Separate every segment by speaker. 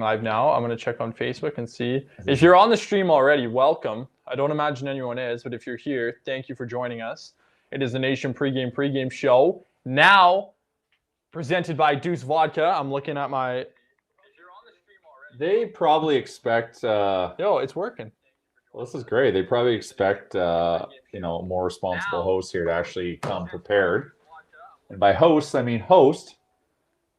Speaker 1: Live now. I'm going to check on Facebook and see. If you're on the stream already, welcome. I don't imagine anyone is, but if you're here, thank you for joining us. It is the Nation pregame show. Now, presented by Deuce Vodka. I'm looking at my... If
Speaker 2: you're on the stream already, they probably expect...
Speaker 1: Yo, it's working.
Speaker 2: Well, this is great. They probably expect, a more responsible host here to actually come prepared. And by host, I mean host.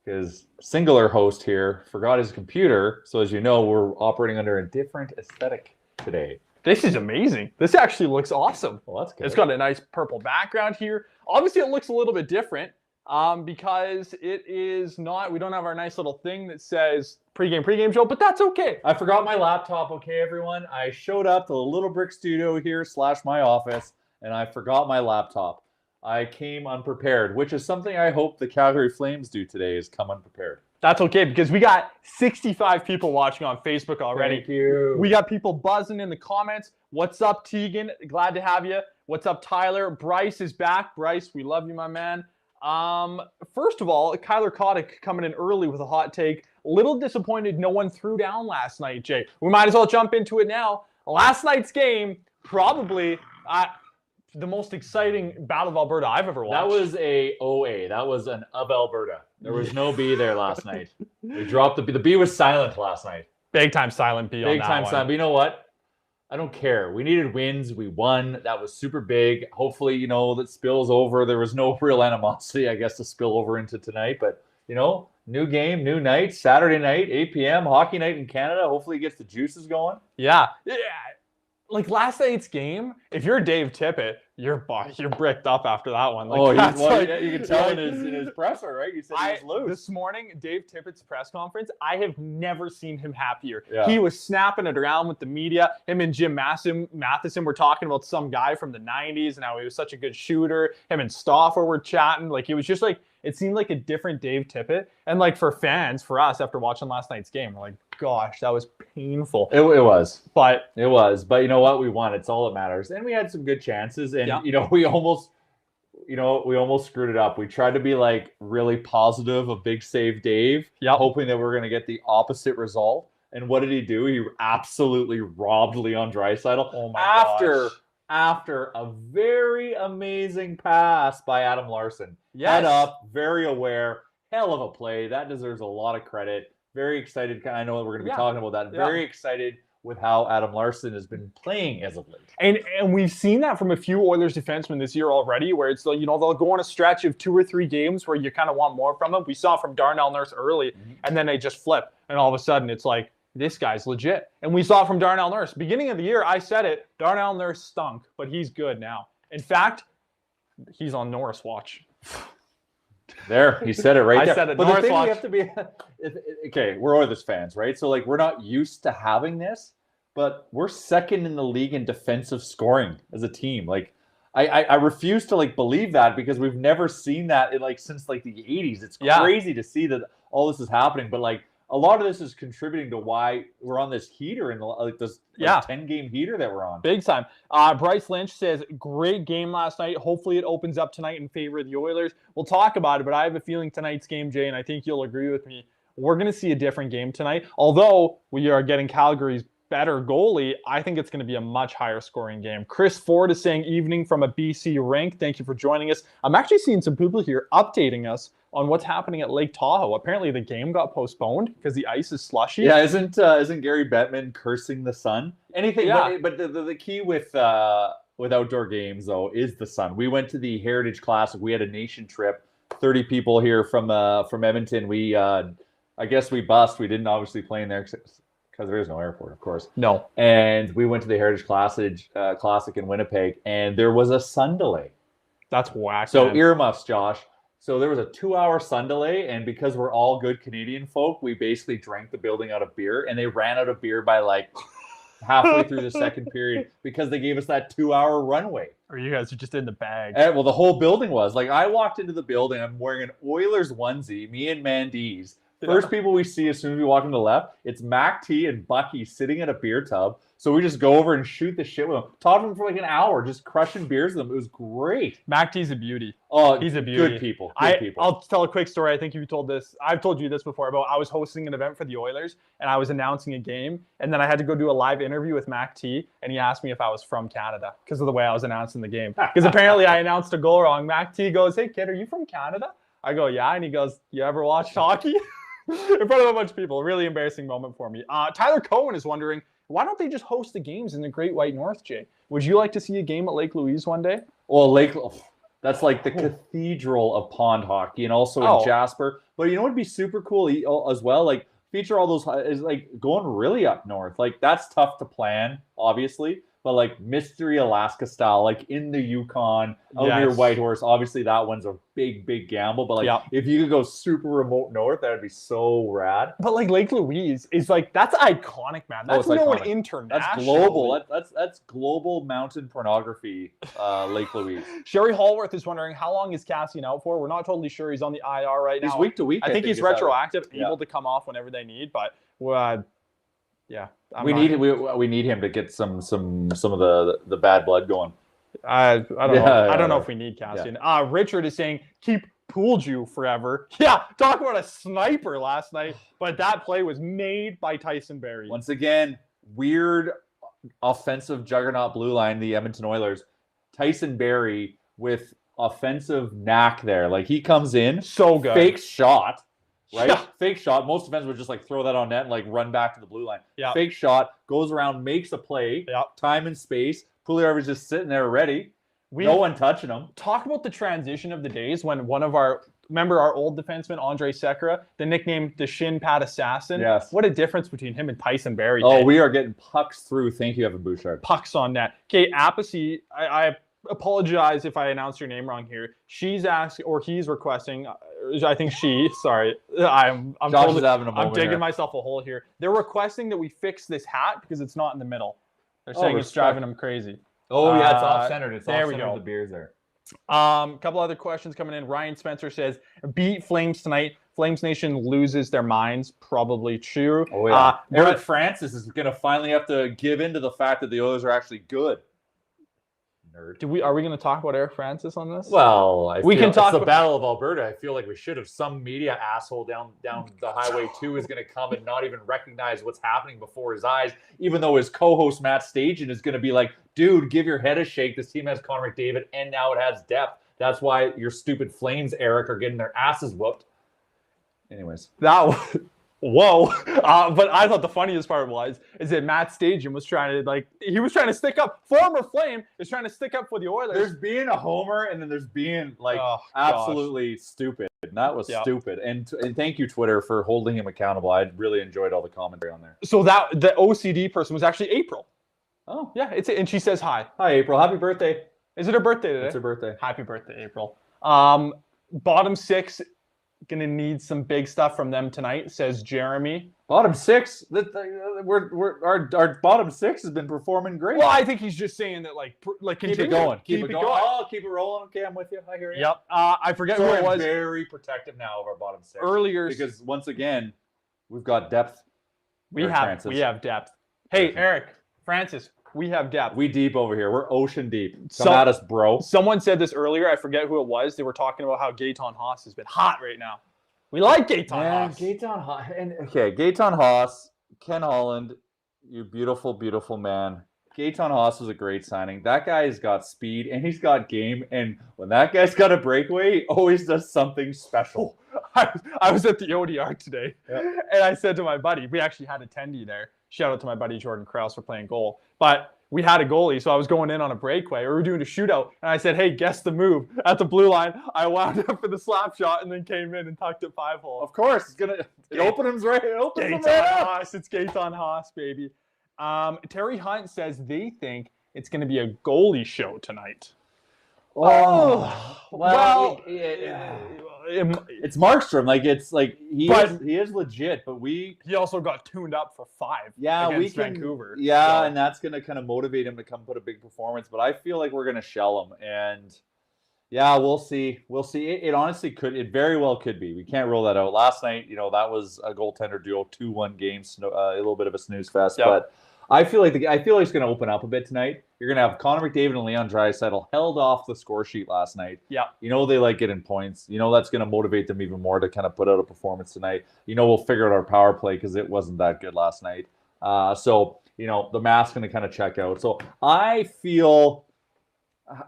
Speaker 2: His singular host here forgot his computer, so as you know, we're operating under a different aesthetic today.
Speaker 1: This is amazing. This actually looks awesome.
Speaker 2: Well, that's good.
Speaker 1: It's got a nice purple background here. Obviously, it looks a little bit different because it is not, we don't have our nice little thing that says pregame show, but that's okay.
Speaker 2: I forgot my laptop, okay, everyone? I showed up to the Little Brick Studio here / my office, and I forgot my laptop. I came unprepared, which is something I hope the Calgary Flames do today, is come unprepared.
Speaker 1: That's okay, because we got 65 people watching on Facebook already.
Speaker 2: Thank you.
Speaker 1: We got people buzzing in the comments. What's up, Tegan? Glad to have you. What's up, Tyler? Bryce is back. Bryce, we love you, my man. First of all, Kyler Kotick coming in early with a hot take. Little disappointed no one threw down last night, Jay. We might as well jump into it now. Last night's game, probably... the most exciting Battle of Alberta I've ever watched.
Speaker 2: That was a OA. That was an of Alberta. There was no B there last night. We dropped the B. The B was silent last night.
Speaker 1: Big time silent B on that one.
Speaker 2: Big time silent. But you know what? I don't care. We needed wins. We won. That was super big. Hopefully, that spills over. There was no real animosity, I guess, to spill over into tonight. But, new game, new night, Saturday night, 8 p.m., hockey night in Canada. Hopefully it gets the juices going.
Speaker 1: Yeah. Like last night's game, if you're Dave Tippett, you're bricked up after that one.
Speaker 2: Like, you can tell in his presser, right? You said he was loose.
Speaker 1: This morning, Dave Tippett's press conference, I have never seen him happier.
Speaker 2: Yeah.
Speaker 1: He was snapping it around with the media. Him and Jim Matheson were talking about some guy from the 90s and how he was such a good shooter. Him and Stauffer were chatting. Like, it was just like, it seemed like a different Dave Tippett. And like for fans, for us, after watching last night's game, we're like, gosh, that was painful.
Speaker 2: It was.
Speaker 1: But
Speaker 2: you know what? We won. It's all that matters. And we had some good chances. And, we almost screwed it up. We tried to be like really positive, a big save Dave, hoping that we're going to get the opposite result. And what did he do? He absolutely robbed Leon Draisaitl.
Speaker 1: Oh my gosh.
Speaker 2: After a very amazing pass by Adam Larson.
Speaker 1: Yes.
Speaker 2: Head up, very aware, hell of a play. That deserves a lot of credit. Very excited. I know that we're going to be talking about that. Very excited with how Adam Larson has been playing as of late.
Speaker 1: And we've seen that from a few Oilers defensemen this year already, where it's, they'll go on a stretch of 2 or 3 games where you kind of want more from them. We saw from Darnell Nurse early, and then they just flip. And all of a sudden, it's like, this guy's legit. And we saw it from Darnell Nurse. Beginning of the year, I said it, Darnell Nurse stunk, but he's good now. In fact, he's on Norris watch.
Speaker 2: There, he said it right there.
Speaker 1: I said it.
Speaker 2: But
Speaker 1: Norris
Speaker 2: the thing
Speaker 1: watch.
Speaker 2: we have to be, okay, we're Oilers fans, right? So, like, we're not used to having this, but we're second in the league in defensive scoring as a team. Like, I refuse to, like, believe that because we've never seen that in, like, since, like, the 80s. It's crazy to see that all this is happening, but, like, a lot of this is contributing to why we're on this heater in this 10-game heater that we're on.
Speaker 1: Big time. Bryce Lynch says, great game last night. Hopefully it opens up tonight in favor of the Oilers. We'll talk about it, but I have a feeling tonight's game, Jay, and I think you'll agree with me, we're going to see a different game tonight. Although we are getting Calgary's better goalie, I think it's going to be a much higher scoring game. Chris Ford is saying, evening from a BC rink. Thank you for joining us. I'm actually seeing some people here updating us on what's happening at Lake Tahoe. Apparently the game got postponed because the ice is slushy.
Speaker 2: Yeah, isn't Gary Bettman cursing the sun? Anything, but the key with outdoor games though is the sun. We went to the Heritage Classic. We had a nation trip. 30 people here from Edmonton. We I guess we bust. We didn't obviously play in there because there is no airport, of course.
Speaker 1: No.
Speaker 2: And we went to the Heritage Classic in Winnipeg, and there was a sun delay.
Speaker 1: That's whack.
Speaker 2: So earmuffs, Josh. So there was a 2-hour sun delay, and because we're all good Canadian folk, we basically drank the building out of beer, and they ran out of beer by like halfway through the second period because they gave us that 2-hour runway.
Speaker 1: Or you guys are just in the bag.
Speaker 2: And, well, the whole building was. Like, I walked into the building, I'm wearing an Oilers onesie, me and Mandees. First people we see as soon as we walk on the left, it's Mac T and Bucky sitting in a beer tub. So we just go over and shoot the shit with them. Talk to them for like an hour, just crushing beers with them. It was great.
Speaker 1: Mac T's a beauty.
Speaker 2: Oh,
Speaker 1: he's a beauty.
Speaker 2: Good people.
Speaker 1: I'll tell a quick story. I think you told this. I've told you this before about I was hosting an event for the Oilers and I was announcing a game, and then I had to go do a live interview with Mac T, and he asked me if I was from Canada because of the way I was announcing the game. Because apparently I announced a goal wrong. Mac T goes, "Hey kid, are you from Canada?" I go, "Yeah," and he goes, "You ever watched hockey?" In front of a bunch of people. A really embarrassing moment for me. Tyler Cohen is wondering, why don't they just host the games in the Great White North, Jay? Would you like to see a game at Lake Louise one day?
Speaker 2: Well, that's like the cathedral of pond hockey, and also in Jasper. But you know what'd be super cool as well? Like feature all those is like going really up north. Like that's tough to plan, obviously. But like Mystery Alaska style, like in the Yukon, out near Whitehorse. Obviously, that one's a big gamble. But like if you could go super remote north, that would be so rad.
Speaker 1: But like Lake Louise is like that's iconic, man. That's known international.
Speaker 2: That's global. That's global mountain pornography. Lake Louise.
Speaker 1: Sherry Hallworth is wondering how long is Cassian out for. We're not totally sure. He's on the IR right now.
Speaker 2: He's week to week.
Speaker 1: I think he's retroactive, able to come off whenever they need. But yeah,
Speaker 2: we need him to get some of the bad blood going.
Speaker 1: I don't know. I don't know if we need Cassian. Richard is saying keep Poolju forever. Yeah, talk about a sniper last night. But that play was made by Tyson Barrie.
Speaker 2: Once again, weird offensive juggernaut blue line, the Edmonton Oilers. Tyson Barrie with offensive knack there. Like he comes in,
Speaker 1: so good,
Speaker 2: fake shot. Right? Yeah. Fake shot. Most defenders would just like throw that on net and like run back to the blue line.
Speaker 1: Yeah.
Speaker 2: Fake shot, goes around, makes a play.
Speaker 1: Yeah.
Speaker 2: Time and space. Puljujarvi's just sitting there ready. No one touching him.
Speaker 1: Talk about the transition of the days when one of our old defenseman, Andre Sekera, the nickname the Shin Pad Assassin.
Speaker 2: Yes.
Speaker 1: What a difference between him and Tyson Barrie.
Speaker 2: Oh, we are getting pucks through. Thank you, Evan Bouchard.
Speaker 1: Pucks on net. Okay, Appice, I apologize if I announced your name wrong here. She's asking, or he's requesting, I think she, sorry. I'm
Speaker 2: Josh is having a moment.
Speaker 1: I'm digging
Speaker 2: here.
Speaker 1: myself a hole here. They're requesting that we fix this hat because it's not in the middle. They're saying it's driving them crazy.
Speaker 2: Oh, yeah, it's off-centered. It's
Speaker 1: there
Speaker 2: off-centered. The beers there.
Speaker 1: Couple other questions coming in. Ryan Spencer says, beat Flames tonight. Flames Nation loses their minds. Probably true.
Speaker 2: Oh, yeah. Eric Francis is going to finally have to give in to the fact that the Oilers are actually good. Nerd.
Speaker 1: Are we going to talk about Eric Francis on this?
Speaker 2: Well,
Speaker 1: we can talk
Speaker 2: about the Battle of Alberta. I feel like we should have. Some media asshole down the Highway 2 is going to come and not even recognize what's happening before his eyes, even though his co-host Matt Stajan is going to be like, dude, give your head a shake. This team has Connor McDavid, and now it has depth. That's why your stupid Flames, Eric, are getting their asses whooped. Anyways.
Speaker 1: Whoa. But I thought the funniest part is that Matt Stajan was trying to stick up. Former Flame is trying to stick up for the Oilers.
Speaker 2: There's being a homer, and then there's being absolutely stupid. And that was stupid. And thank you, Twitter, for holding him accountable. I really enjoyed all the commentary on there.
Speaker 1: So the OCD person was actually April.
Speaker 2: Oh.
Speaker 1: Yeah, and she says hi.
Speaker 2: Hi, April. Happy birthday.
Speaker 1: Is it her birthday today?
Speaker 2: It's her birthday.
Speaker 1: Happy birthday, April. Bottom six, gonna need some big stuff from them tonight, says Jeremy.
Speaker 2: Bottom six, our bottom six has been performing great.
Speaker 1: Well, I think he's just saying that
Speaker 2: keep it going. Keep it going. Oh, keep it rolling. Okay, I'm with you. I hear you.
Speaker 1: Yep. I forget who it was.
Speaker 2: Very protective now of our bottom six.
Speaker 1: Earlier,
Speaker 2: because once again, we've got depth.
Speaker 1: We have depth. Hey, Eric Francis. We have depth.
Speaker 2: We deep over here. We're ocean deep. Come at us, bro.
Speaker 1: Someone said this earlier. I forget who it was. They were talking about how Gaetan Haas has been hot right now. We like Gaetan Haas.
Speaker 2: Gaetan Haas. Gaetan Haas, Ken Holland, you beautiful, beautiful man. Gaetan Haas was a great signing. That guy's got speed and he's got game. And when that guy's got a breakaway, he always does something special.
Speaker 1: I was at the ODR today, and I said to my buddy, we actually had attendee there. Shout out to my buddy Jordan Krause for playing goal. But we had a goalie, so I was going in on a breakaway. We were doing a shootout, and I said, hey, guess the move. At the blue line, I wound up for the slap shot and then came in and tucked it 5-hole.
Speaker 2: Of course. It opens right up.
Speaker 1: It's Gaetan Haas, baby. Terry Hunt says they think it's going to be a goalie show tonight.
Speaker 2: Oh, well, it's Markstrom. He is legit, but
Speaker 1: he also got tuned up for 5.
Speaker 2: Against
Speaker 1: Vancouver.
Speaker 2: And that's going to kind of motivate him to come put a big performance. But I feel like we're going to shell him, and Yeah, we'll see. We'll see. It honestly could. It very well could be. We can't rule that out. Last night, that was a goaltender duo, 2-1 games, a little bit of a snooze fest.
Speaker 1: Yep.
Speaker 2: But I feel like it's going to open up a bit tonight. You're going to have Connor McDavid and Leon Draisaitl held off the score sheet last night.
Speaker 1: Yeah.
Speaker 2: They like getting points. That's going to motivate them even more to kind of put out a performance tonight. We'll figure out our power play because it wasn't that good last night. So the math's going to kind of check out. So I feel.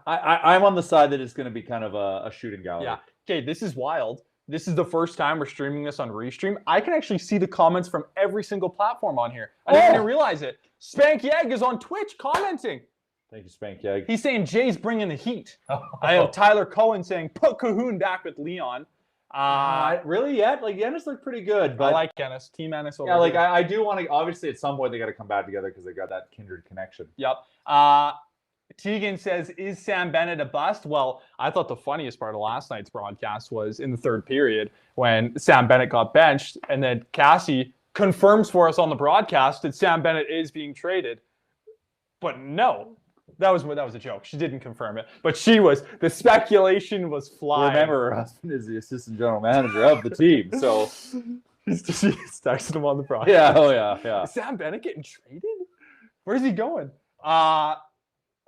Speaker 2: I'm on the side that it's going to be kind of a shooting gallery.
Speaker 1: Yeah. Okay, this is wild. This is the first time we're streaming this on Restream. I can actually see the comments from every single platform on here. I didn't even realize it. Spank Yeg is on Twitch commenting.
Speaker 2: Thank you, Spank Yeg.
Speaker 1: He's saying Jay's bringing the heat. I have Tyler Cohen saying, put Cahoon back with Leon.
Speaker 2: Really yet? Like, Ennis looked pretty good. But
Speaker 1: I like Ennis. Team Ennis over
Speaker 2: here. I do want to, obviously, at some point, they got to come back together because they got that kindred connection.
Speaker 1: Yep. Tegan says, is Sam Bennett a bust? Well, I thought the funniest part of last night's broadcast was in the third period when Sam Bennett got benched, and then Cassie confirms for us on the broadcast that Sam Bennett is being traded. But no, that was a joke. She didn't confirm it. But the speculation was flying.
Speaker 2: Remember, her husband is the assistant general manager of the team, so
Speaker 1: she's texting him on the broadcast.
Speaker 2: Yeah.
Speaker 1: Is Sam Bennett getting traded? Where's he going?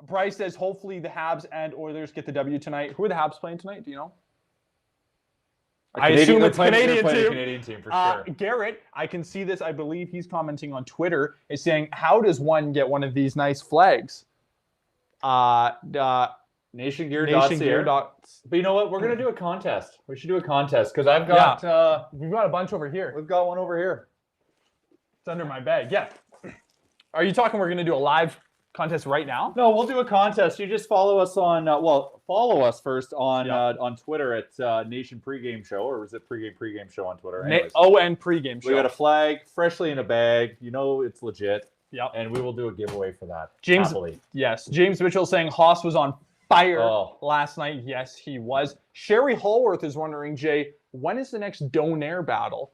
Speaker 1: Bryce says, hopefully the Habs and Oilers get the W tonight. Who are the Habs playing tonight? Do you know? I assume it's Canadian team for sure. Garrett, I can see this. I believe he's commenting on Twitter, is saying, how does one get one of these nice flags?
Speaker 2: Nationgear. But you know what? We're going to do a contest. We should do a contest because I've got...
Speaker 1: we've got a bunch over here.
Speaker 2: We've got one over here.
Speaker 1: It's under my bag. Yeah. Are you talking we're going to do a live contest right now?
Speaker 2: No, we'll do a contest. You just follow us on follow us first on Twitter at Nation Pregame Show, or is it Pregame Show on Twitter?
Speaker 1: ON Pregame Show.
Speaker 2: We got a flag freshly in a bag. It's legit.
Speaker 1: Yep.
Speaker 2: And we will do a giveaway for that.
Speaker 1: James Mitchell saying Haas was on fire last night. Yes, he was. Sherry Hallworth is wondering, Jay, when is the next Donaire battle?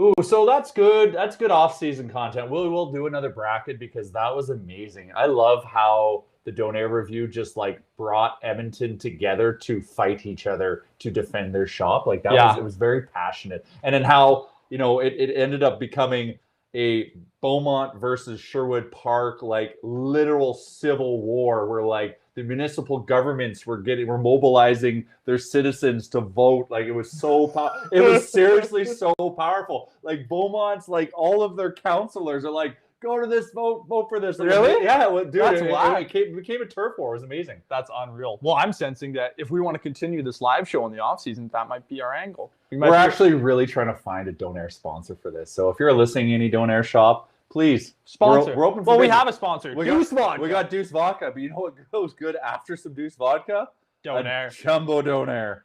Speaker 2: Ooh, so that's good. That's good off-season content. We'll do another bracket because that was amazing. I love how the Donaire review just brought Edmonton together to fight each other to defend their shop. It was very passionate. And then how, it ended up becoming a Beaumont versus Sherwood Park, literal civil war where the municipal governments were mobilizing their citizens to vote. It was it was seriously so powerful. Beaumont's, all of their councilors are go to this vote for this.
Speaker 1: Really?
Speaker 2: Yeah, dude.
Speaker 1: That's wild.
Speaker 2: It became a turf war. It was amazing.
Speaker 1: That's unreal. Well, I'm sensing that if we want to continue this live show in the off season, that might be our angle.
Speaker 2: We're actually really trying to find a Donaire sponsor for this. So if you're listening, any Donaire shop, please
Speaker 1: sponsor.
Speaker 2: We're open for
Speaker 1: we have a sponsor.
Speaker 2: Deuce Vodka. We got Deuce Vodka, but you know what goes good after some Deuce Vodka?
Speaker 1: Donaire.
Speaker 2: Jumbo Donaire.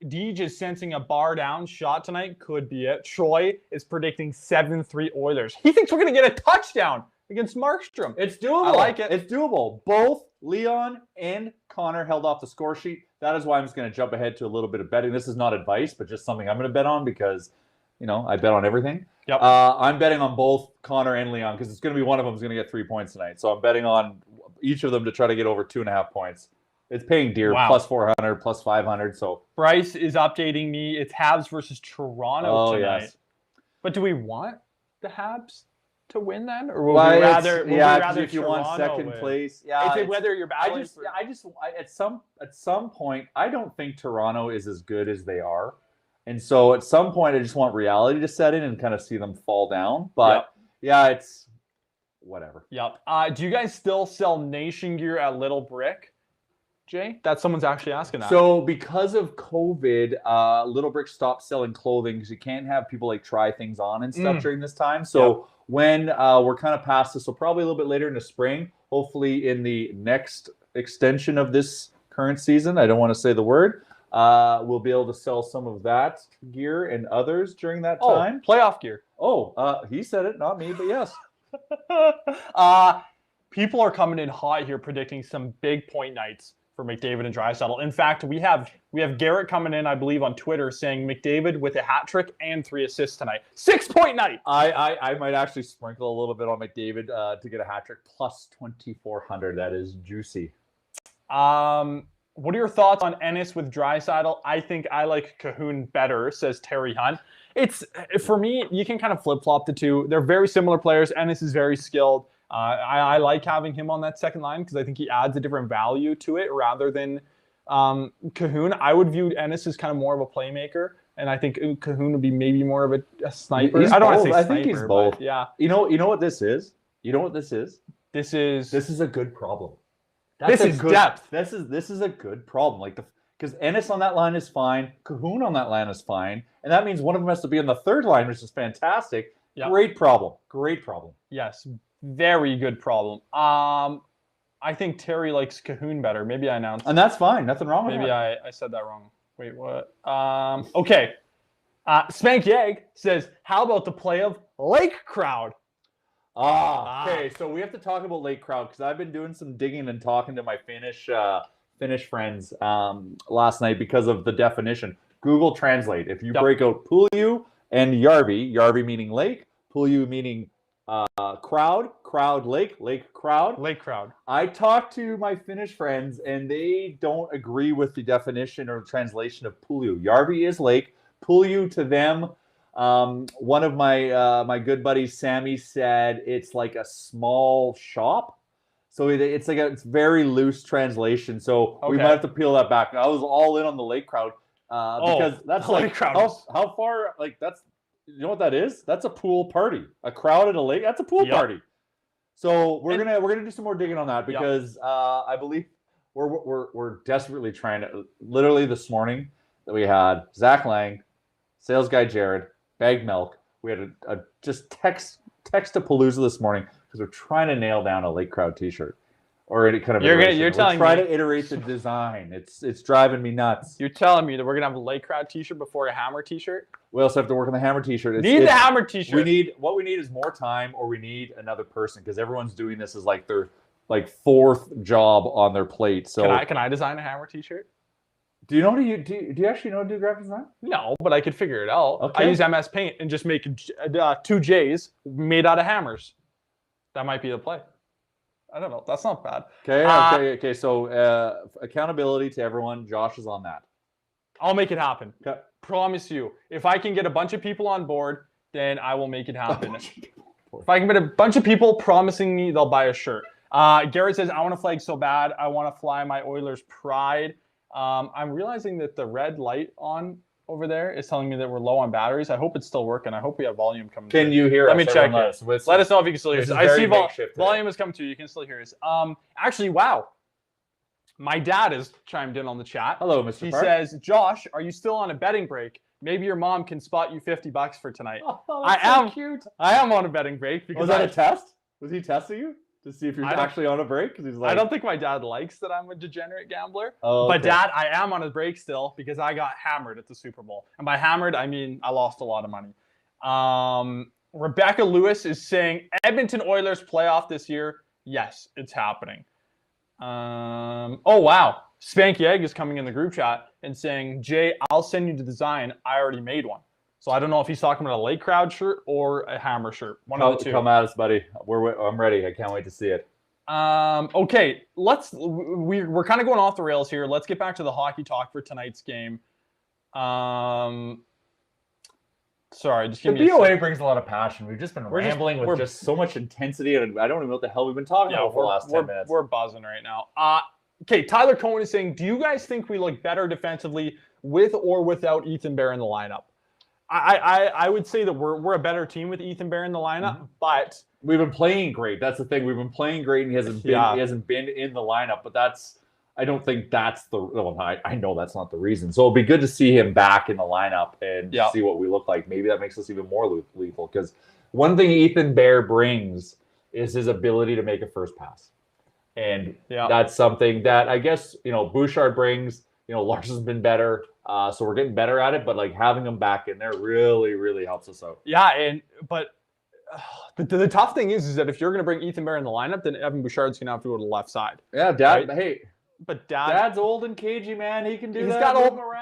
Speaker 1: Deej is sensing a bar down shot tonight. Could be it. Troy is predicting 7-3 Oilers. He thinks we're going to get a touchdown against Markstrom.
Speaker 2: It's doable.
Speaker 1: I like it.
Speaker 2: It's doable. Both Leon and Connor held off the score sheet. That is why I'm just going to jump ahead to a little bit of betting. This is not advice, but just something I'm going to bet on because, I bet on everything.
Speaker 1: Yep.
Speaker 2: I'm betting on both Connor and Leon because it's going to be one of them is going to get 3 points tonight. So I'm betting on each of them to try to get over 2.5 points. It's paying dear, plus 400, plus 500. So
Speaker 1: Bryce is updating me. It's Habs versus Toronto tonight. Yes. But do we want the Habs to win then, or would we rather?
Speaker 2: If you want second place,
Speaker 1: is it whether you're battling?
Speaker 2: At some point, I don't think Toronto is as good as they are, and so at some point, I just want reality to set in and kind of see them fall down. But it's whatever.
Speaker 1: Yep. Do you guys still sell Nation gear at Little Brick? Jay, that someone's actually asking that.
Speaker 2: So because of COVID, Little Brick stopped selling clothing because you can't have people try things on and stuff during this time. So when we're kind of past this, so probably a little bit later in the spring, hopefully in the next extension of this current season, I don't want to say the word, we'll be able to sell some of that gear and others during that time.
Speaker 1: Playoff gear.
Speaker 2: He said it, not me, but yes.
Speaker 1: People are coming in hot here predicting some big point nights for McDavid and Draisaitl. In fact, we have Garrett coming in, I believe, on Twitter saying McDavid with a hat trick and 3 assists tonight. 6-point night.
Speaker 2: I might actually sprinkle a little bit on McDavid to get a hat trick plus 2,400. That is juicy.
Speaker 1: What are your thoughts on Ennis with Draisaitl? I think I like Cahoon better, says Terry Hunt. It's for me, you can kind of flip-flop the two. They're very similar players. Ennis is very skilled. I like having him on that second line because I think he adds a different value to it rather than Cahoon. I would view Ennis as kind of more of a playmaker, and I think Cahoon would be maybe more of a sniper.
Speaker 2: He's
Speaker 1: I don't
Speaker 2: both.
Speaker 1: want to say
Speaker 2: I
Speaker 1: sniper,
Speaker 2: think he's both.
Speaker 1: but yeah.
Speaker 2: You know what this is? You know what this is?
Speaker 1: This is
Speaker 2: a good problem.
Speaker 1: This is depth.
Speaker 2: This is a good problem. Like because Ennis on that line is fine, Cahoon on that line is fine, and that means one of them has to be on the third line, which is fantastic. Yep. Great problem.
Speaker 1: Yes, very good problem. I think Terry likes Cahoon better. Maybe I announced.
Speaker 2: And that's fine. Nothing wrong with that.
Speaker 1: Maybe I said that wrong. Wait, what? Okay. Spank Yag says, how about the play of Lake Crowd?
Speaker 2: Okay. So we have to talk about Lake Crowd because I've been doing some digging and talking to my Finnish friends last night because of the definition. Google Translate. If you break out Pulju and Yarvi meaning lake, Pulju meaning crowd, lake crowd. I talked to my Finnish friends and they don't agree with the definition or translation of Pulju. Yarvi is lake. Pulju to them, one of my good buddies, Sammy, said it's like a small shop. So it's like it's very loose translation. So we might have to peel that back. I was all in on the lake crowd because that's like how far like that's. You know what that is? That's a pool party. A crowd at a lake. That's a pool party. So we're gonna do some more digging on that because I believe we're desperately trying to. Literally this morning that we had Zach Lang, sales guy Jared, Bag Milk. We had a just text to Palooza this morning because we're trying to nail down a Lake Crowd T-shirt. Or any kind of
Speaker 1: you're telling me
Speaker 2: to iterate the design. It's driving me nuts.
Speaker 1: You're telling me that we're gonna have a Lake Crowd T-shirt before a Hammer T-shirt?
Speaker 2: We also have to work on the Hammer T-shirt.
Speaker 1: The Hammer T-shirt.
Speaker 2: What we need is more time, or we need another person because everyone's doing this as like their fourth job on their plate. So
Speaker 1: can I design a Hammer T-shirt?
Speaker 2: Do you know do you actually know how to do graphic design?
Speaker 1: No, but I could figure it out. Okay. I use MS Paint and just make two J's made out of hammers. That might be the play. I don't know. That's not bad.
Speaker 2: Okay. So accountability to everyone. Josh is on that.
Speaker 1: I'll make it happen.
Speaker 2: Okay.
Speaker 1: Promise you. If I can get a bunch of people on board, then I will make it happen. If I can get a bunch of people promising me they'll buy a shirt. Garrett says, I want to flag so bad. I want to fly my Oilers pride. I'm realizing that the red light on over there is telling me that we're low on batteries. I hope it's still working. I hope we have volume coming through.
Speaker 2: Can you hear us?
Speaker 1: Let me check it. Let us know if you can still hear us. I see volume is coming through. You can still hear us. Actually, wow. My dad has chimed in on the chat.
Speaker 2: Hello, Mr.
Speaker 1: He
Speaker 2: Park.
Speaker 1: says, Josh, are you still on a betting break? Maybe your mom can spot you $50 for tonight.
Speaker 2: Oh, that's so cute.
Speaker 1: I am on a betting break. Because
Speaker 2: was that a test? Was he testing you? To see if you're actually on a break? Because he's like,
Speaker 1: I don't think my dad likes that I'm a degenerate gambler.
Speaker 2: Oh, okay.
Speaker 1: But Dad, I am on a break still because I got hammered at the Super Bowl. And by hammered, I mean I lost a lot of money. Rebecca Lewis is saying Edmonton Oilers playoff this year. Yes, it's happening. Oh, wow. Spanky Egg is coming in the group chat and saying, Jay, I'll send you the design. I already made one. So I don't know if he's talking about a Lake Crowd shirt or a Hammer shirt. One of the two.
Speaker 2: Come at us, buddy. I'm ready. I can't wait to see it.
Speaker 1: Okay, we're kind of going off the rails here. Let's get back to the hockey talk for tonight's game. Sorry, just give me.
Speaker 2: The BOA brings a lot of passion. We've just been rambling with just so much intensity, and I don't even know what the hell we've been talking about for the last 10 minutes.
Speaker 1: We're buzzing right now. Okay, Tyler Cohen is saying, do you guys think we look better defensively with or without Ethan Bear in the lineup? I would say that we're a better team with Ethan Bear in the lineup, but
Speaker 2: we've been playing great. That's the thing. We've been playing great, and he hasn't been in the lineup. But I don't think that's the. Well, I know that's not the reason. So it'll be good to see him back in the lineup and see what we look like. Maybe that makes us even more lethal. Because one thing Ethan Bear brings is his ability to make a first pass, and that's something that I guess Bouchard brings. Larson's been better. So we're getting better at it, but having him back in there really, really helps us out.
Speaker 1: Yeah, but the tough thing is that if you're going to bring Ethan Bear in the lineup, then Evan Bouchard's going to have to go to the left side.
Speaker 2: Yeah, Dad.
Speaker 1: Right?
Speaker 2: Hey,
Speaker 1: but
Speaker 2: Dad's old and cagey, man. He can do that.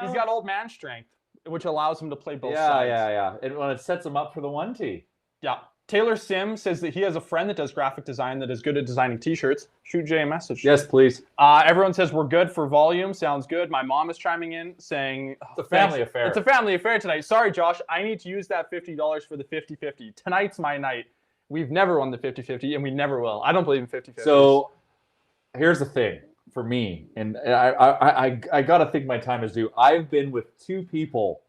Speaker 1: He's got old man strength, which allows him to play both sides.
Speaker 2: Yeah. And when it sets him up for the 1T.
Speaker 1: Yeah. Taylor Sim says that he has a friend that does graphic design that is good at designing T-shirts. Shoot Jay a message.
Speaker 2: Yes, please.
Speaker 1: Everyone says we're good for volume. Sounds good. My mom is chiming in saying...
Speaker 2: It's a family affair.
Speaker 1: It's a family affair tonight. Sorry, Josh. I need to use that $50 for the 50-50. Tonight's my night. We've never won the 50-50, and we never will. I don't believe in 50-50.
Speaker 2: So here's the thing for me, and I got to think my time is due. I've been with two people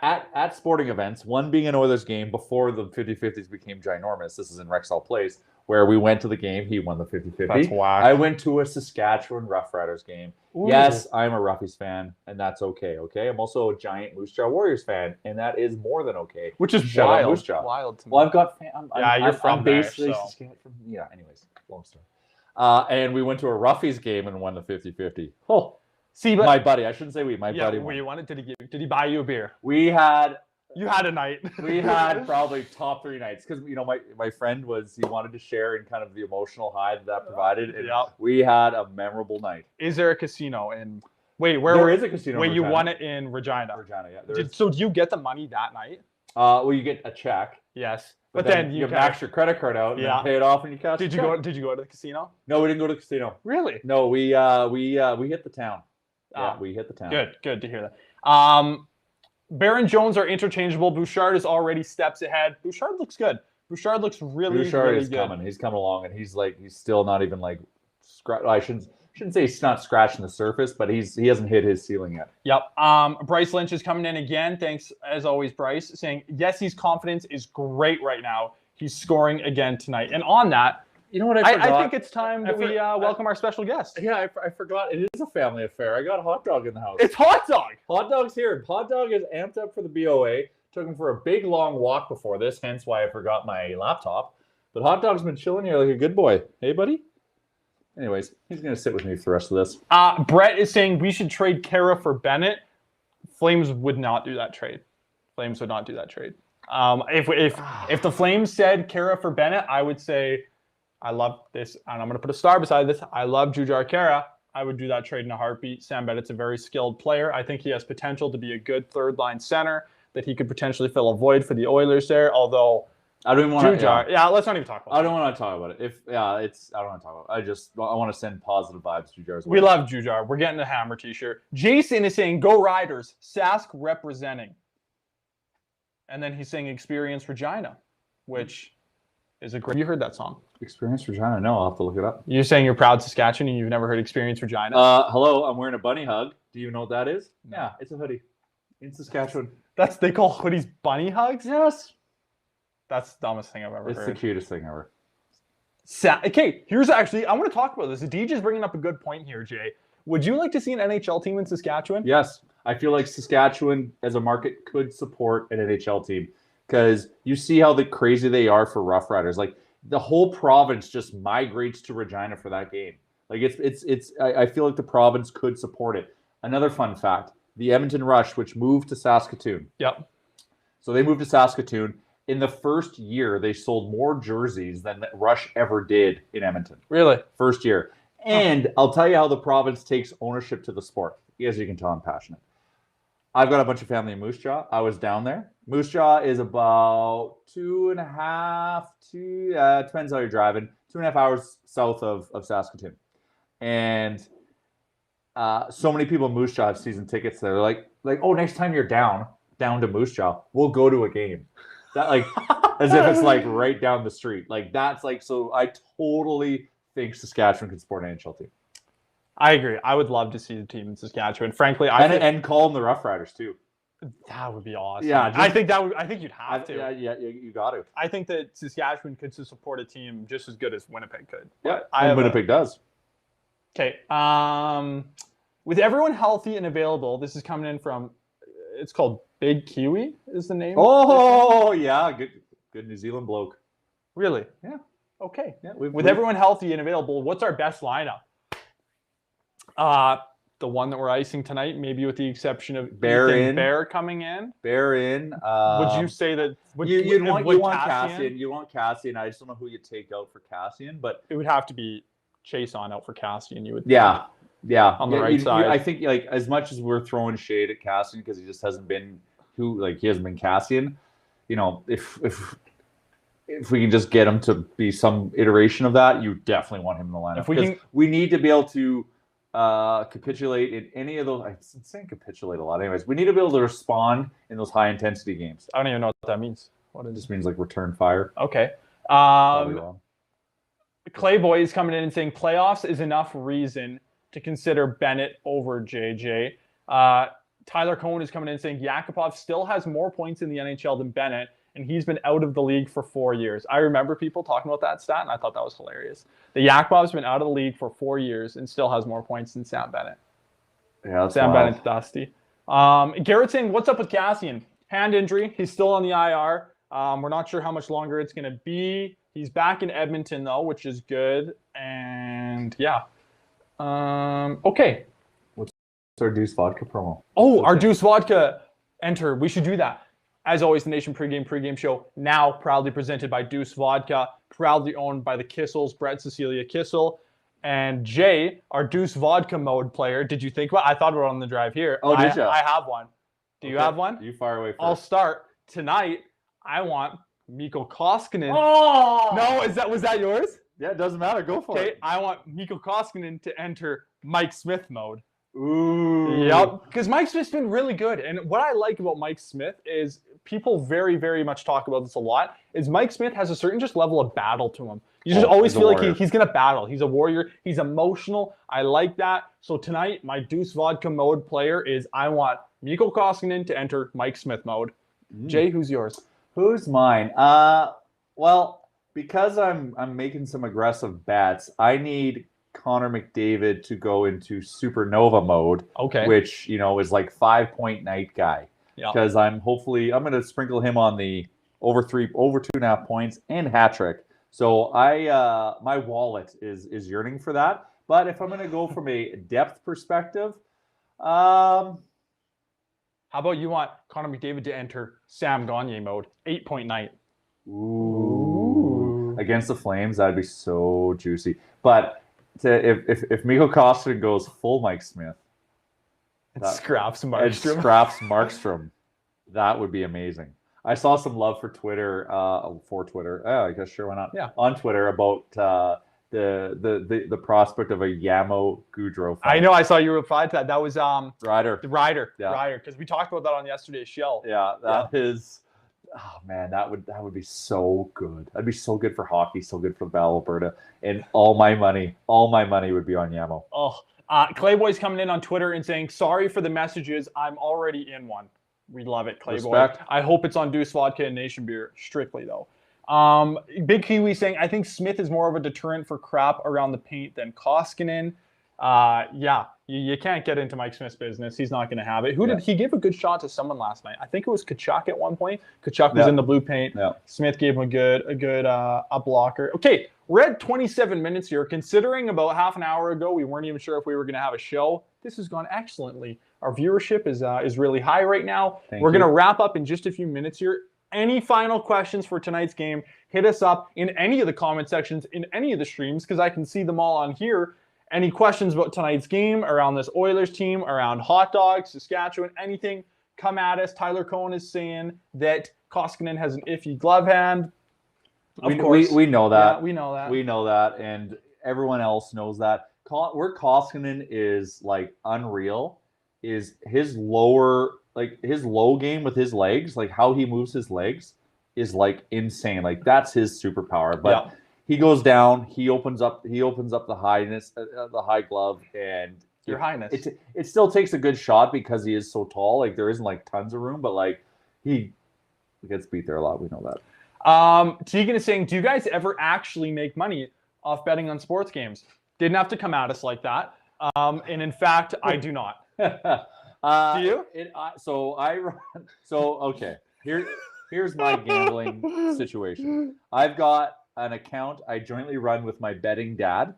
Speaker 2: at sporting events, one being an Oilers game before the 50-50s became ginormous. This is in Rexall Place, where we went to the game. He won the 50-50.
Speaker 1: That's whack.
Speaker 2: I went to a Saskatchewan Roughriders game. Ooh. Yes, I'm a Roughies fan, and that's okay. I'm also a giant Moose Jaw Warriors fan, and that is more than okay.
Speaker 1: Which is
Speaker 2: wild.
Speaker 1: Moose Jaw. Wild to me.
Speaker 2: Well, I've got
Speaker 1: you're from there,
Speaker 2: basically
Speaker 1: so.
Speaker 2: Saskatchewan. Yeah, anyways, long story. And we went to a Roughies game and won the 50-50. Oh.
Speaker 1: See, but
Speaker 2: my buddy, I shouldn't say we. My buddy.
Speaker 1: What you wanted? Did he buy you a beer?
Speaker 2: You had
Speaker 1: a night.
Speaker 2: We had probably top 3 nights because my friend he wanted to share in kind of the emotional high that provided, and we had a memorable night.
Speaker 1: Is there a casino in? Wait, where?
Speaker 2: There is a casino.
Speaker 1: Wait, you won it in Regina.
Speaker 2: Regina, yeah.
Speaker 1: So do you get the money that night?
Speaker 2: Well, you get a check.
Speaker 1: Yes, but then you
Speaker 2: max your credit card out and then pay it off and you cash.
Speaker 1: Did you go to the casino?
Speaker 2: No, we didn't go to the casino.
Speaker 1: Really?
Speaker 2: No, we hit the town. Yeah, we hit the town.
Speaker 1: Good to hear that. Baron Jones are interchangeable. Bouchard is already steps ahead. Bouchard looks good. Bouchard looks really good.
Speaker 2: Coming. He's coming along, and he's still not even I shouldn't say he's not scratching the surface, but he hasn't hit his ceiling yet.
Speaker 1: Yep. Bryce Lynch is coming in again. Thanks as always, Bryce, saying yes, his confidence is great right now. He's scoring again tonight. And on that,
Speaker 2: you know what I forgot?
Speaker 1: I think it's time that we welcome our special guest.
Speaker 2: Yeah, I forgot. It is a family affair. I got a hot dog in the house.
Speaker 1: It's hot dog.
Speaker 2: Hot dog's here. Hot dog is amped up for the BOA. Took him for a big, long walk before this, hence why I forgot my laptop. But hot dog's been chilling here like a good boy. Hey, buddy? Anyways, he's going to sit with me for the rest of this.
Speaker 1: Brett is saying we should trade Kara for Bennett. Flames would not do that trade. Flames would not do that trade. If the Flames said Kara for Bennett, I would say, I love this, and I'm going to put a star beside this. I love Jujhar Khaira. I would do that trade in a heartbeat. Sam Bennett's a very skilled player. I think he has potential to be a good third-line center, that he could potentially fill a void for the Oilers there, although
Speaker 2: I don't even want
Speaker 1: to. Yeah, let's not even talk about it.
Speaker 2: I don't want to talk about it. I don't want to talk about it. I want to send positive vibes to Jujhar's way.
Speaker 1: We love Jujhar. We're getting a Hammer t-shirt. Jason is saying, go Riders. Sask representing. And then he's saying Experience Regina, which is a great... You heard that song?
Speaker 2: Experience Regina? No, I'll have to look it up.
Speaker 1: You're saying you're proud Saskatchewan and you've never heard Experience Regina?
Speaker 2: Hello, I'm wearing a bunny hug. Do you know what that is? No. Yeah, it's a hoodie. In Saskatchewan.
Speaker 1: They call hoodies bunny hugs?
Speaker 2: Yes.
Speaker 1: That's the dumbest thing I've ever heard.
Speaker 2: It's the cutest thing ever.
Speaker 1: Okay, here's actually... I want to talk about this. DJ is bringing up a good point here, Jay. Would you like to see an NHL team in Saskatchewan?
Speaker 2: Yes. I feel like Saskatchewan as a market could support an NHL team because you see how crazy they are for Rough Riders. Like the whole province just migrates to Regina for that game. Like I feel like the province could support it. Another fun fact, the Edmonton Rush, which moved to Saskatoon.
Speaker 1: Yep.
Speaker 2: So they moved to Saskatoon. In the first year, they sold more jerseys than Rush ever did in Edmonton.
Speaker 1: Really?
Speaker 2: First year. And I'll tell you how the province takes ownership to the sport. As you can tell, I'm passionate. I've got a bunch of family in Moose Jaw. I was down there. Moose Jaw is about 2.5 to, depends how you're driving, 2.5 hours south of Saskatoon. And so many people in Moose Jaw have season tickets there. They're like, oh, next time you're down to Moose Jaw, we'll go to a game. That as if it's right down the street. So I totally think Saskatchewan could support an NHL team.
Speaker 1: I agree. I would love to see the team in Saskatchewan. Frankly,
Speaker 2: and call them the Rough Riders too.
Speaker 1: That would be awesome.
Speaker 2: Yeah,
Speaker 1: I think you'd have to.
Speaker 2: Yeah, you got to.
Speaker 1: I think that Saskatchewan could support a team just as good as Winnipeg could.
Speaker 2: Yeah, and Winnipeg does.
Speaker 1: Okay. With everyone healthy and available, this is coming in from. It's called Big Kiwi. Is the name?
Speaker 2: Oh yeah, good New Zealand bloke.
Speaker 1: Really?
Speaker 2: Yeah.
Speaker 1: Okay. Yeah, with everyone healthy and available, what's our best lineup? The one that we're icing tonight, maybe with the exception of Bear coming in.
Speaker 2: Bear in.
Speaker 1: Would you say that
Speaker 2: you want Cassian? You want Cassian. I just don't know who you take out for Cassian, but
Speaker 1: it would have to be Chase on out for Cassian. You would.
Speaker 2: Yeah. On the
Speaker 1: right side.
Speaker 2: I think as much as we're throwing shade at Cassian because he just hasn't been he hasn't been Cassian. If if we can just get him to be some iteration of that, you definitely want him in the lineup. Because we need to be able to capitulate in any of those. I'm saying capitulate a lot. Anyways, we need to be able to respond in those high intensity games.
Speaker 1: I don't even know what that means.
Speaker 2: It just means like return fire.
Speaker 1: Okay.
Speaker 2: Probably wrong.
Speaker 1: Clayboy is coming in and saying playoffs is enough reason to consider Bennett over JJ. Tyler Cohen is coming in and saying Yakupov still has more points in the NHL than Bennett, and he's been out of the league for 4 years. I remember people talking about that stat, and I thought that was hilarious. The Yakupov's been out of the league for 4 years and still has more points than Sam Bennett.
Speaker 2: Yeah, that's
Speaker 1: Sam
Speaker 2: wild.
Speaker 1: Bennett's dusty. Garrett saying, what's up with Cassian? Hand injury. He's still on the IR. We're not sure how much longer it's going to be. He's back in Edmonton, though, which is good. And, yeah. Okay.
Speaker 2: What's our Deuce Vodka promo?
Speaker 1: Oh, our Deuce Vodka enter. We should do that. As always, the Nation pregame show, now proudly presented by Deuce Vodka, proudly owned by the Kissels, Brett Cecilia Kissel, and Jay, our Deuce Vodka mode player. Did you think about it? I thought about it on the drive here.
Speaker 2: Oh, did you?
Speaker 1: I have one. Do you have one?
Speaker 2: You fire away first.
Speaker 1: I'll start. Tonight, I want Mikko Koskinen.
Speaker 2: Oh!
Speaker 1: No, was that yours?
Speaker 2: Yeah, it doesn't matter. Go for it.
Speaker 1: Okay, I want Mikko Koskinen to enter Mike Smith mode.
Speaker 2: Ooh.
Speaker 1: Yep. Because Mike Smith's been really good. And what I like about Mike Smith is people very, very much talk about this a lot, is Mike Smith has a certain just level of battle to him. You just always feel like he's going to battle. He's a warrior. He's emotional. I like that. So tonight, my Deuce Vodka mode player is I want Mikko Koskinen to enter Mike Smith mode. Jay, who's yours?
Speaker 2: Who's mine? Well, because I'm making some aggressive bets, I need Connor McDavid to go into supernova mode, which is like 5-point night guy. Because I'm going to sprinkle him on the over 2.5 points and hat trick. So my wallet is yearning for that. But if I'm going to go from a depth perspective,
Speaker 1: how about you want Connor McDavid to enter Sam Gagner mode, 8-point night?
Speaker 2: Ooh. Against the Flames, that'd be so juicy. But if Mikko Koskinen goes full Mike Smith,
Speaker 1: Scraps Markstrom,
Speaker 2: that would be amazing. I saw some love for Twitter. I guess sure, why not?
Speaker 1: Yeah.
Speaker 2: On Twitter about the prospect of a Yamo Goudreau fight.
Speaker 1: I know. I saw you reply to that. That was
Speaker 2: Ryder.
Speaker 1: Because we talked about that on yesterday's show.
Speaker 2: Yeah, that is. Oh man, that would be so good. That'd be so good for hockey, so good for the Battle of Alberta, and all my money would be on Yamo.
Speaker 1: Oh, Clayboy's coming in on Twitter and saying, "Sorry for the messages. I'm already in one." We love it, Clayboy.
Speaker 2: Respect.
Speaker 1: I hope it's on Deuce Vodka and Nation Beer, strictly though. Big Kiwi saying, I think Smith is more of a deterrent for crap around the paint than Koskinen. You can't get into Mike Smith's business. He's not going to have it. Did he give a good shot to someone last night? I think it was Kachuk at one point. Kachuk was in the blue paint.
Speaker 2: Yeah.
Speaker 1: Smith gave him a good up blocker. Okay, we're at 27 minutes here. Considering about half an hour ago we weren't even sure if we were going to have a show, this has gone excellently. Our viewership is really high right now. We're going to wrap up in just a few minutes here. Any final questions for tonight's game, hit us up in any of the comment sections, in any of the streams, because I can see them all on here. Any questions about tonight's game, around this Oilers team, around hot dogs, Saskatchewan, anything, come at us. Tyler Cohen is saying that Koskinen has an iffy glove hand.
Speaker 2: Of course. We know that.
Speaker 1: Yeah, we know that.
Speaker 2: We know that, and everyone else knows that. Where Koskinen is, like, unreal is his low game with his legs, like how he moves his legs is like insane. Like that's his superpower. But he goes down, he opens up the high glove, and
Speaker 1: Your Highness.
Speaker 2: It still takes a good shot because he is so tall. Like there isn't like tons of room, but like he gets beat there a lot. We know that.
Speaker 1: Tegan is saying, do you guys ever actually make money off betting on sports games? Didn't have to come at us like that. And in fact, I do not. Do you?
Speaker 2: Okay. Here's my gambling situation. I've got an account I jointly run with my betting dad.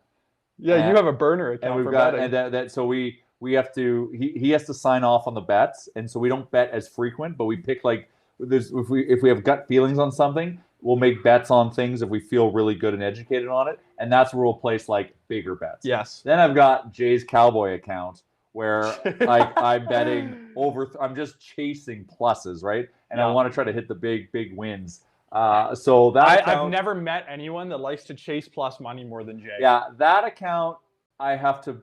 Speaker 1: Yeah, you have a burner account
Speaker 2: and
Speaker 1: for betting.
Speaker 2: And so we have to. He has to sign off on the bets, and so we don't bet as frequent. But we pick if we have gut feelings on something, we'll make bets on things if we feel really good and educated on it, and that's where we'll place like bigger bets.
Speaker 1: Yes.
Speaker 2: Then I've got Jay's Cowboy account where I'm betting over. I'm just chasing pluses, right? And I want to try to hit the big wins. So that account,
Speaker 1: I've never met anyone that likes to chase plus money more than Jay.
Speaker 2: Yeah, that account I have to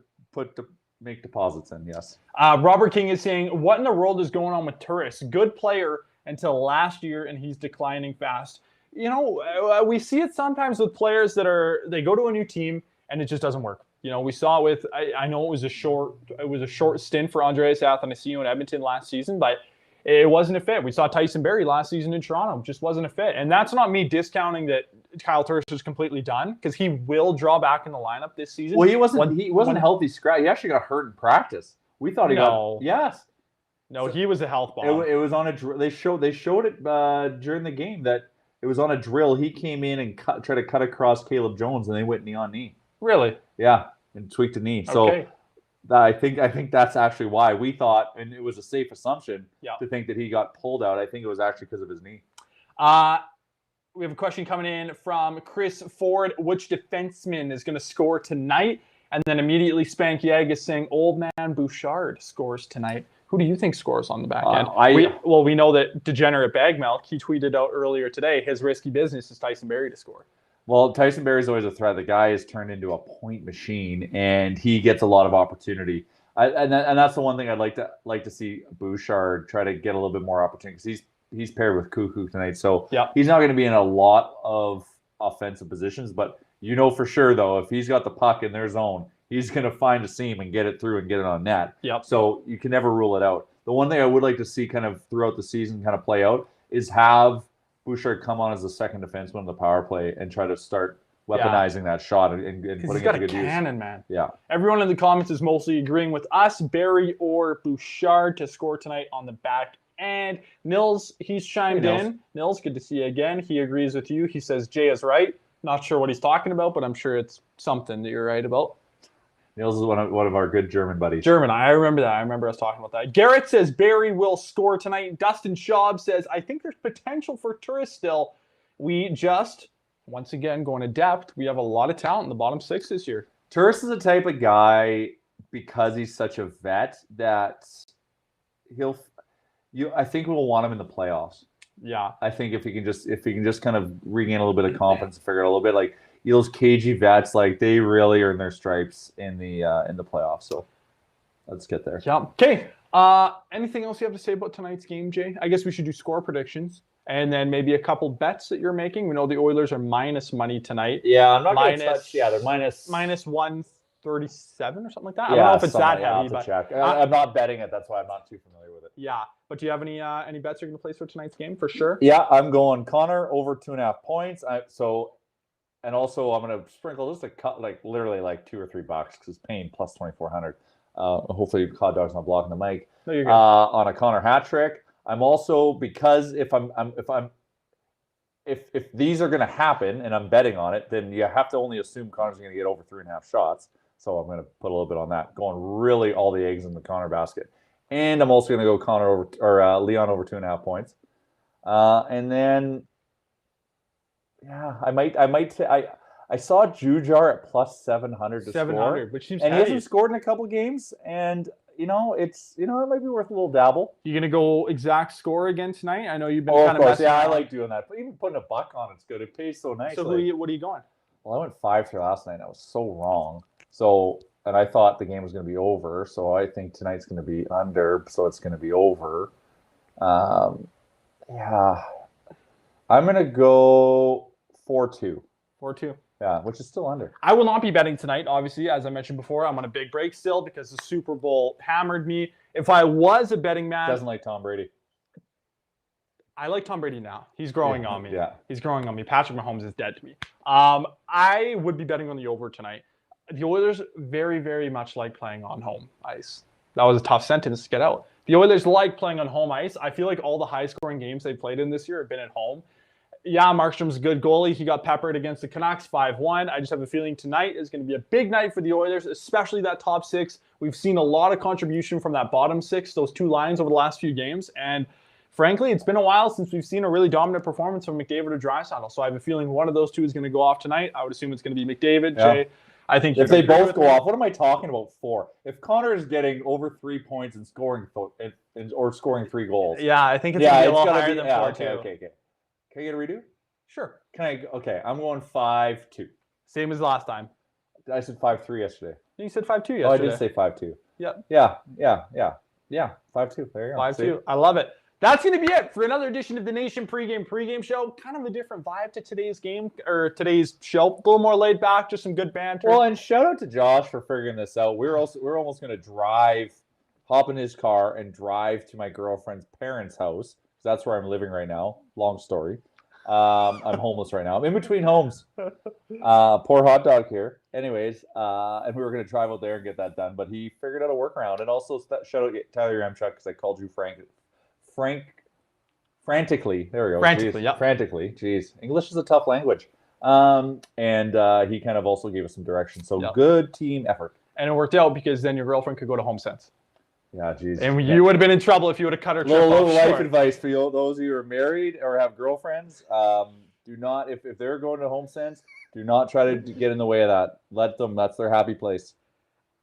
Speaker 2: make deposits in. Yes.
Speaker 1: Robert King is saying, what in the world is going on with Turris? Good player until last year, and he's declining fast. We see it sometimes with players they go to a new team and it just doesn't work. We saw it with, I know it was a short stint for Andreas Athanasiou in Edmonton last season, but it wasn't a fit. We saw Tyson Barrie last season in Toronto, just wasn't a fit. And that's not me discounting that Kyle Turris is completely done, because he will draw back in the lineup this season.
Speaker 2: Well, he wasn't a healthy scratch. He actually got hurt in practice. We thought he got. Yes.
Speaker 1: No, he was a health bomb.
Speaker 2: It was on a drill. They showed it during the game that it was on a drill. He came in and tried to cut across Caleb Jones, and they went knee on knee.
Speaker 1: Really?
Speaker 2: Yeah, and tweaked a knee. So I think that's actually why we thought, and it was a safe assumption to think that he got pulled out. I think it was actually because of his knee.
Speaker 1: We have a question coming in from Chris Ford. Which defenseman is going to score tonight? And then immediately Spank Yag is saying Old Man Bouchard scores tonight. Who do you think scores on the back end? We know that Degenerate Bag Milk, he tweeted out earlier today, his risky business is Tyson Barrie to score.
Speaker 2: Well, Tyson Barrie is always a threat. The guy is turned into a point machine, and he gets a lot of opportunity. And that's the one thing I'd like to see Bouchard try to get a little bit more opportunity, because he's paired with Cuckoo tonight, so he's not going to be in a lot of offensive positions. But for sure, though, if he's got the puck in their zone, he's going to find a seam and get it through and get it on net.
Speaker 1: Yep.
Speaker 2: So you can never rule it out. The one thing I would like to see kind of throughout the season kind of play out is have Bouchard come on as a second defenseman in the power play and try to start weaponizing that shot and putting it to good use.
Speaker 1: He's got a cannon, man.
Speaker 2: Yeah.
Speaker 1: Everyone in the comments is mostly agreeing with us. Barrie or Bouchard to score tonight on the back end. Nils, he's chimed in. Nils, good to see you again. He agrees with you. He says Jay is right. Not sure what he's talking about, but I'm sure it's something that you're right about.
Speaker 2: Nils is one of our good German buddies.
Speaker 1: German, I remember that. I remember us talking about that. Garrett says Barrie will score tonight. Dustin Schaub says, I think there's potential for Turris still. We just, once again, going to depth. We have a lot of talent in the bottom six this year.
Speaker 2: Turris is the type of guy, because he's such a vet, that I think we'll want him in the playoffs.
Speaker 1: Yeah.
Speaker 2: I think if he can just kind of regain a little bit of confidence and figure it out a little bit, like those cagey vets, like they really earn their stripes in the playoffs. So let's get there.
Speaker 1: Yeah. Okay. Anything else you have to say about tonight's game, Jay? I guess we should do score predictions and then maybe a couple bets that you're making. We know the Oilers are minus money tonight.
Speaker 2: Yeah, I'm not going to touch. Yeah, they're minus
Speaker 1: 137 or something like that. I don't know if it's that heavy, but
Speaker 2: I'm not betting it. That's why I'm not too familiar with it.
Speaker 1: Yeah, but do you have any bets you're going to place for tonight's game for sure?
Speaker 2: Yeah, I'm going Connor over 2.5 points. And also I'm going to sprinkle just literally $2 or $3 because Payne plus 2,400. Hopefully Hot Dog's not blocking the mic.
Speaker 1: No, you're good.
Speaker 2: On a Connor hat trick. I'm also, because if these are going to happen and I'm betting on it, then you have to only assume Connor's going to get over 3.5 shots. So I'm going to put a little bit on that, going really all the eggs in the Connor basket. And I'm also going to go Connor over Leon over 2.5 points. And then, yeah, I saw Jujar at plus 700 to 700,
Speaker 1: score, which seems
Speaker 2: and
Speaker 1: heavy.
Speaker 2: He hasn't scored in a couple of games, and it might be worth a little dabble.
Speaker 1: You gonna go exact score again tonight? I know you've been
Speaker 2: kind of messing around. I like doing that. But even putting a buck on it's good. It pays so nice.
Speaker 1: So what are you going?
Speaker 2: Well, I went 5-3 last night. And I was so wrong. And I thought the game was going to be over. So I think tonight's going to be under. So it's going to be over. Yeah, I'm going to go 4-2.
Speaker 1: 4-2.
Speaker 2: Yeah, which is still under.
Speaker 1: I will not be betting tonight, obviously. As I mentioned before, I'm on a big break still because the Super Bowl hammered me. If I was a betting man...
Speaker 2: Doesn't like Tom Brady.
Speaker 1: I like Tom Brady now. He's growing on me.
Speaker 2: Yeah.
Speaker 1: He's growing on me. Patrick Mahomes is dead to me. I would be betting on the over tonight. The Oilers very, very much like playing on home ice. That was a tough sentence to get out. The Oilers like playing on home ice. I feel like all the high-scoring games they've played in this year have been at home. Yeah, Markstrom's a good goalie. He got peppered against the Canucks 5-1. I just have a feeling tonight is going to be a big night for the Oilers, especially that top six. We've seen a lot of contribution from that bottom six, those two lines over the last few games. And frankly, it's been a while since we've seen a really dominant performance from McDavid or Draisaitl. So I have a feeling one of those two is going to go off tonight. I would assume it's going to be McDavid.
Speaker 2: Yeah.
Speaker 1: Jay, I think
Speaker 2: if they both go off, what am I talking about for? If Connor is getting over 3 points and scoring 3 goals.
Speaker 1: Yeah, I think it's going to be a little higher than 4-2.
Speaker 2: Okay. Can I get a redo?
Speaker 1: Sure.
Speaker 2: Okay, I'm going 5-2.
Speaker 1: Same as last time.
Speaker 2: I said 5-3 yesterday.
Speaker 1: You said 5-2 yesterday.
Speaker 2: Oh, I did say 5-2.
Speaker 1: Yep.
Speaker 2: Yeah. 5-2. There you go.
Speaker 1: 5-2.
Speaker 2: See?
Speaker 1: I love it. That's going to be it for another edition of the Nation pregame show. Kind of a different vibe to today's game or today's show. A little more laid back, just some good banter.
Speaker 2: Well, and shout out to Josh for figuring this out. We're almost going to hop in his car and drive to my girlfriend's parents' house. That's where I'm living right now. Long story. I'm homeless right now. I'm in between homes. Poor hot dog here. Anyways, and we were going to drive out there and get that done, but he figured out a workaround. And also shout out Tyler Yamchuk because I called you frantically. There we go.
Speaker 1: Frantically,
Speaker 2: yeah. Frantically. Jeez. English is a tough language. And he kind of also gave us some direction. So good team effort.
Speaker 1: And it worked out because then your girlfriend could go to HomeSense.
Speaker 2: Yeah, geez.
Speaker 1: And you would have been in trouble if you would have cut her trip off.
Speaker 2: Little life advice for you, those of you who are married or have girlfriends. Do not, if they're going to HomeSense, do not try to get in the way of that. Let them. That's their happy place.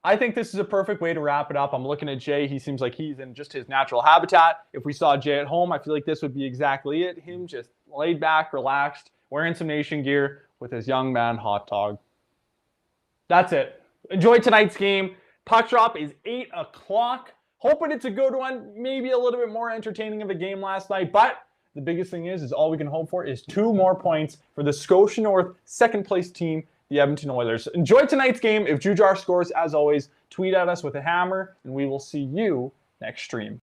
Speaker 1: I think this is a perfect way to wrap it up. I'm looking at Jay. He seems like he's in just his natural habitat. If we saw Jay at home, I feel like this would be exactly it. Him just laid back, relaxed, wearing some Nation gear with his young man hot dog. That's it. Enjoy tonight's game. Puck drop is 8 o'clock. Hoping it's a good one. Maybe a little bit more entertaining of a game last night. But the biggest thing is all we can hope for is 2 more points for the Scotia North second-place team, the Edmonton Oilers. Enjoy tonight's game. If Jujar scores, as always, tweet at us with a hammer, and we will see you next stream.